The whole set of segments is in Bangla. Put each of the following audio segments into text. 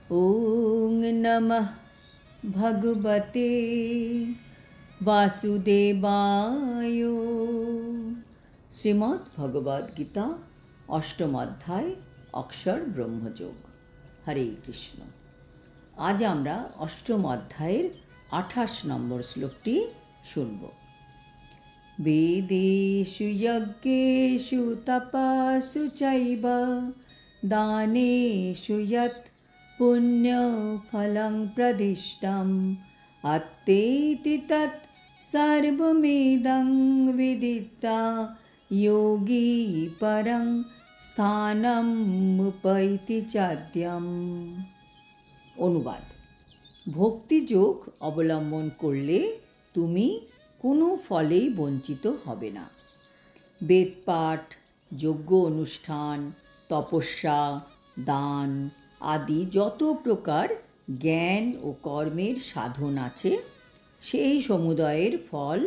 ओं नमः भगवते वासुदेवाय। শ্রীমদ্ ভগবদ্ গীতা অষ্টম অধ্যায় অক্ষর ব্রহ্মযোগ। হরে কৃষ্ণ। আজ আমরা অষ্টম অধ্যায়ের 28 নম্বর শ্লোকটি শুনব। বেদেষু যজ্ঞেষু তপস্সু চৈব দানেষু যৎ পুণ্যফলং প্রদিষ্টম আত্মেতি তৎ সর্বমেদং বিদিত্বা যোগী পরং স্থানমুপৈতি চাদ্যম। অনুবাদ: ভক্তিযোগ অবলম্বন করলে তুমি কোনো ফলেই বঞ্চিত হবে না। বেদপাঠ, যজ্ঞ অনুষ্ঠান, তপস্যা, দান আদি যত প্রকার জ্ঞান ও কর্মের সাধন আছে, সেই সমুদয়ের ফল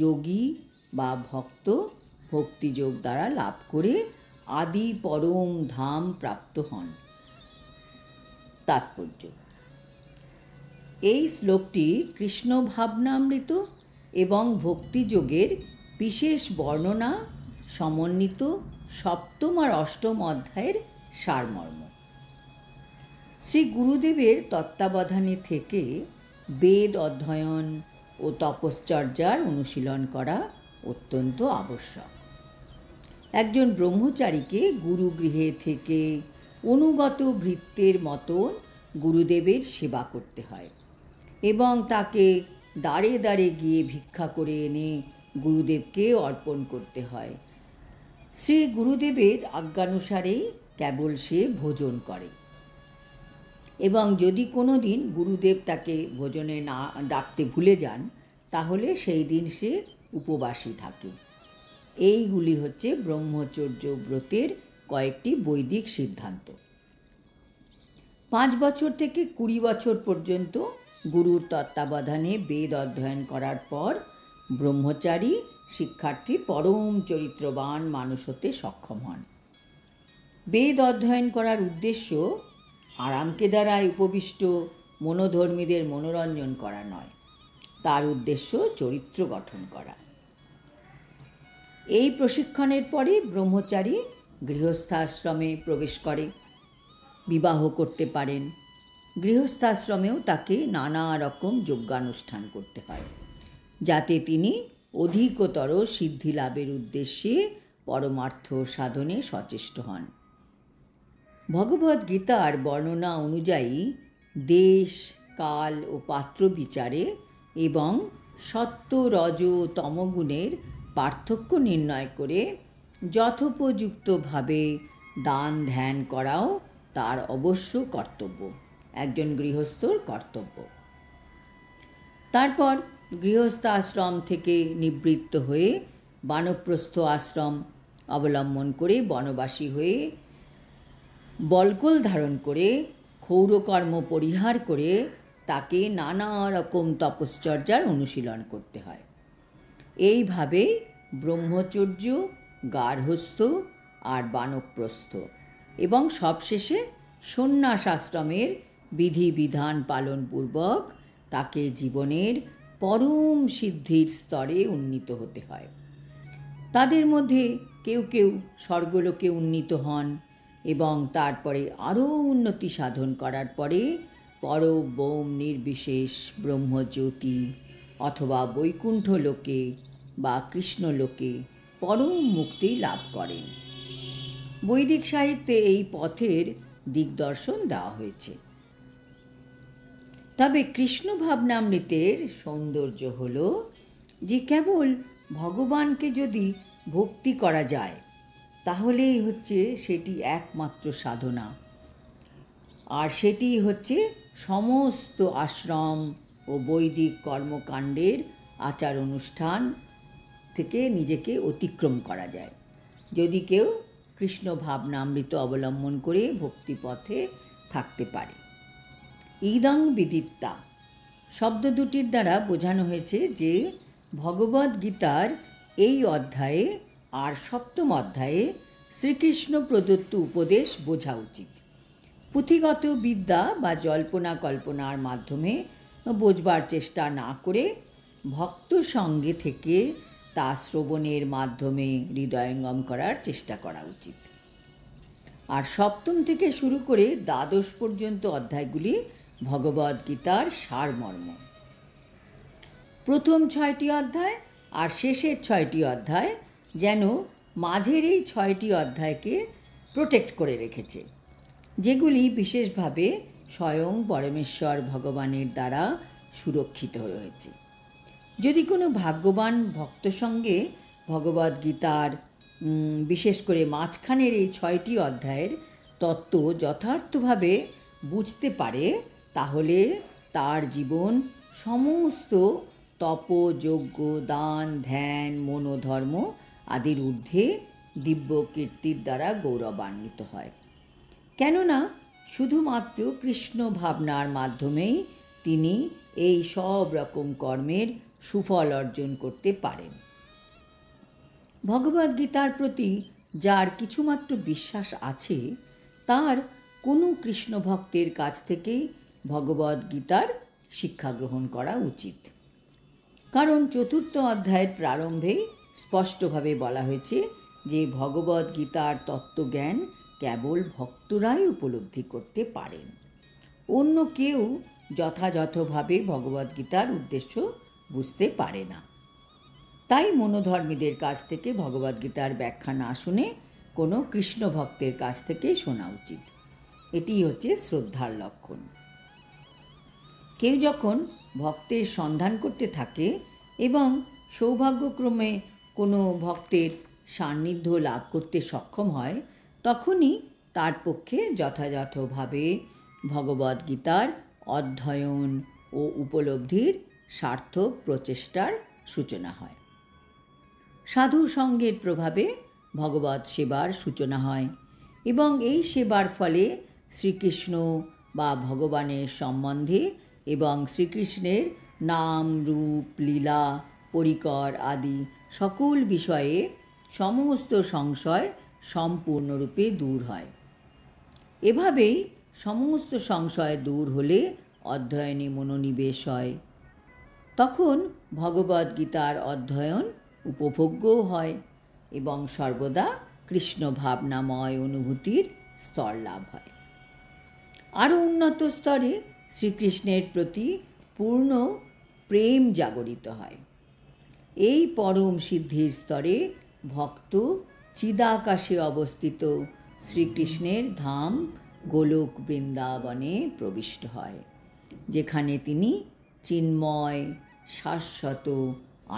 যোগী বা ভক্ত ভক্তিযোগ দ্বারা লাভ করে আদি পরম ধাম প্রাপ্ত হন। তাৎপর্য: এই শ্লোকটি কৃষ্ণ ভাবনামৃত এবং ভক্তিযোগের বিশেষ বর্ণনা সমন্বিত সপ্তম আর অষ্টম অধ্যায়ের সারমর্ম। শ্রী গুরুদেবের তত্ত্বাবধানে থেকে বেদ অধ্যয়ন ও তপশ্চর্যার অনুশীলন করা অত্যন্ত আবশ্যক। একজন ব্রহ্মচারীকে গুরুগৃহে থেকে অনুগত ভৃত্যের মতন গুরুদেবের সেবা করতে হয় এবং তাকে দ্বারে দ্বারে গিয়ে ভিক্ষা করে এনে গুরুদেবকে অর্পণ করতে হয়। শ্রী গুরুদেবের আজ্ঞানুসারেই কেবল সে ভোজন করে এবং যদি কোনো দিন গুরুদেব তাকে ভোজনে না ডাকতে ভুলে যান, তাহলে সেই দিন সে উপবাসী থাকে। এইগুলি হচ্ছে ব্রহ্মচর্য ব্রতের কয়েকটি বৈদিক সিদ্ধান্ত। 5 বছর থেকে 20 বছর পর্যন্ত গুরুর তত্ত্বাবধানে বেদ অধ্যয়ন করার পর ব্রহ্মচারী শিক্ষার্থী পরম চরিত্রবান মানুষ হতে সক্ষম হন। বেদ অধ্যয়ন করার উদ্দেশ্য আরামকেদারায় উপবিষ্ট মনোধর্মীদের মনোরঞ্জন করা নয়, তার উদ্দেশ্য চরিত্র গঠন করা। এই প্রশিক্ষণের পরে ব্রহ্মচারী গৃহস্থাশ্রমে প্রবেশ করে, বিবাহ করতে পারেন। গৃহস্থাশ্রমেও তাকে নানা রকম যজ্ঞানুষ্ঠান করতে হয়, যাতে তিনি অধিকতর সিদ্ধি লাভের উদ্দেশ্যে পরমার্থ সাধনে সচেষ্ট হন। ভগবদ্গীতার বর্ণনা অনুযায়ী দেশ, কাল ও পাত্র বিচারে এবং সত্য, রজ ও তমগুণের পার্থক্য নির্ণয় করে যথোপযুক্তভাবে দান ধ্যান করাও তার অবশ্য কর্তব্য, একজন গৃহস্থর কর্তব্য। তারপর গৃহস্থ আশ্রম থেকে নিবৃত্ত হয়ে বানপ্রস্থ আশ্রম অবলম্বন করে বনবাসী হয়ে বল্কল ধারণ করে ক্ষৌরকর্ম পরিহার করে তাকে নানা রকম তপশ্চর্যার অনুশীলন করতে হয়। এইভাবে ব্রহ্মচর্য, গার্হস্থ্য আর বানপ্রস্থ এবং সবশেষে সন্ন্যাস আশ্রমের বিধিবিধান পালনপূর্বক তাকে জীবনের পরম সিদ্ধির স্তরে উন্নীত হতে হয়। তাদের মধ্যে কেউ কেউ স্বর্গলোকে উন্নীত হন এবং তারপরে আরও উন্নতি সাধন করার পরে পরব্রহ্ম নির্বিশেষ ব্রহ্মজ্যোতি অথবা বৈকুণ্ঠ লোকে বা কৃষ্ণলোকে পরম মুক্তি লাভ করেন। বৈদিক সাহিত্যে এই পথের দিগদর্শন দেওয়া হয়েছে। তবে কৃষ্ণ ভাবনামৃতের সৌন্দর্য হল যে কেবল ভগবানকে যদি ভক্তি করা যায়, তাহলেই হচ্ছে সেটি একমাত্র সাধনা, আর সেটি হচ্ছে সমস্ত আশ্রম ও বৈদিক কর্মকাণ্ডের আচার অনুষ্ঠান থেকে নিজেকে অতিক্রম করা যায় যদি কেউ কৃষ্ণ ভাবনামৃত অবলম্বন করে ভক্তিপথে থাকতে পারে। ইদং বিদিত্তা শব্দ দুটির দ্বারা বোঝানো হয়েছে যে ভগবদ্গীতার এই অধ্যায়ে আর সপ্তম অধ্যায়ে শ্রীকৃষ্ণ প্রদত্ত উপদেশ বোঝা উচিত। পুঁথিগত বিদ্যা বা জল্পনা কল্পনার মাধ্যমে বোঝবার চেষ্টা না করে ভক্ত সঙ্গে থেকে তা শ্রবণের মাধ্যমে হৃদয়ঙ্গম করার চেষ্টা করা উচিত। আর সপ্তম থেকে শুরু করে দ্বাদশ পর্যন্ত অধ্যায়গুলি ভগবদ্গীতার সারমর্ম। প্রথম 6টি অধ্যায় আর শেষের 6টি অধ্যায় যেন মাঝের এই 6টি অধ্যায়কে প্রোটেক্ট করে রেখেছে, যেগুলি বিশেষভাবে স্বয়ং পরমেশ্বর ভগবানের দ্বারা সুরক্ষিত রয়েছে। যদি কোনো ভাগ্যবান ভক্ত সঙ্গে ভগবদ্গীতার বিশেষ করে মাঝখানের এই 6টি অধ্যায়ের তত্ত্ব যথার্থভাবে বুঝতে পারে, তাহলে তার জীবন সমস্ত তপ, যজ্ঞ, দান, ধ্যান, মনোধর্ম আদির ঊর্ধ্বে দিব্য কীর্তির দ্বারা গৌরবান্বিত হয়। কেননা শুধুমাত্র কৃষ্ণ ভাবনার মাধ্যমেই তিনি এই সব রকম কর্মের সুফল অর্জন করতে পারেন। ভগবদ্গীতার প্রতি যার কিছুমাত্র বিশ্বাস আছে, তার কোনো কৃষ্ণ ভক্তের কাছ থেকেই ভগবদ্গীতার শিক্ষা গ্রহণ করা উচিত। কারণ 4র্থ অধ্যায়ের প্রারম্ভেই স্পষ্টভাবে বলা হয়েছে যে ভগবদ্গীতার তত্ত্বজ্ঞান কেবল ভক্তরাই উপলব্ধি করতে পারেন, অন্য কেউ যথাযথভাবে ভগবদ্গীতার উদ্দেশ্য বুঝতে পারে না। তাই মনোধর্মীদের কাছ থেকে ভগবদ্গীতার ব্যাখ্যা না শুনে কোনো কৃষ্ণ ভক্তের কাছ থেকে শোনা উচিত। এটি হচ্ছে শ্রদ্ধার লক্ষণ। কেউ যখন ভক্তের সন্ধান করতে থাকে এবং সৌভাগ্যক্রমে কোনো ভক্তের সান্নিধ্য লাভ করতে সক্ষম হয়, তখনই তার পক্ষে যথাযথভাবে ভগবদ্গীতার অধ্যয়ন ও উপলব্ধির সার্থক প্রচেষ্টার সূচনা হয়। সাধু সঙ্গের প্রভাবে ভগবৎ সেবার সূচনা হয় এবং এই সেবার ফলে শ্রীকৃষ্ণ বা ভগবানের সম্বন্ধে এবং শ্রীকৃষ্ণের নাম, রূপ, লীলা, পরিকর আদি সকল বিষয়ে সমস্ত সংশয় সম্পূর্ণরূপে দূর হয়। এভাবেই সমস্ত সংশয় দূর হলে অধ্যয়নে মনোনিবেশ হয়। তখন ভগবদ্গীতার অধ্যয়ন উপভোগ্যও হয় এবং সর্বদা কৃষ্ণ ভাবনাময় অনুভূতির স্তর লাভ হয়। আরও উন্নত স্তরে শ্রীকৃষ্ণের প্রতি পূর্ণ প্রেম জাগরিত হয়। এই পরম সিদ্ধির স্তরে ভক্ত চিদাকাশে অবস্থিত শ্রীকৃষ্ণের ধাম গোলক বৃন্দাবনে প্রবিষ্ট হয়, যেখানে তিনি চিন্ময় শাশ্বত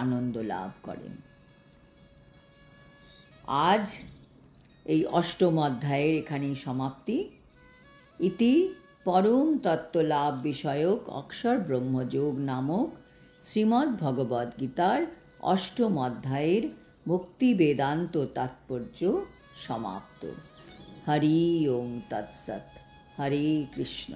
আনন্দ লাভ করেন। আজ এই 8ম অধ্যায়ের এখানেই সমাপ্তি। ইতি পরম তত্ত্বলাভ বিষয়ক অক্ষর ব্রহ্মযোগ নামক শ্রীমদ্ ভগবদ্গীতার 8ম অধ্যায়ের ভক্তি বেদান্ত তাৎপর্য সমাপ্ত। হরি ওম তৎসৎ। হরে কৃষ্ণ।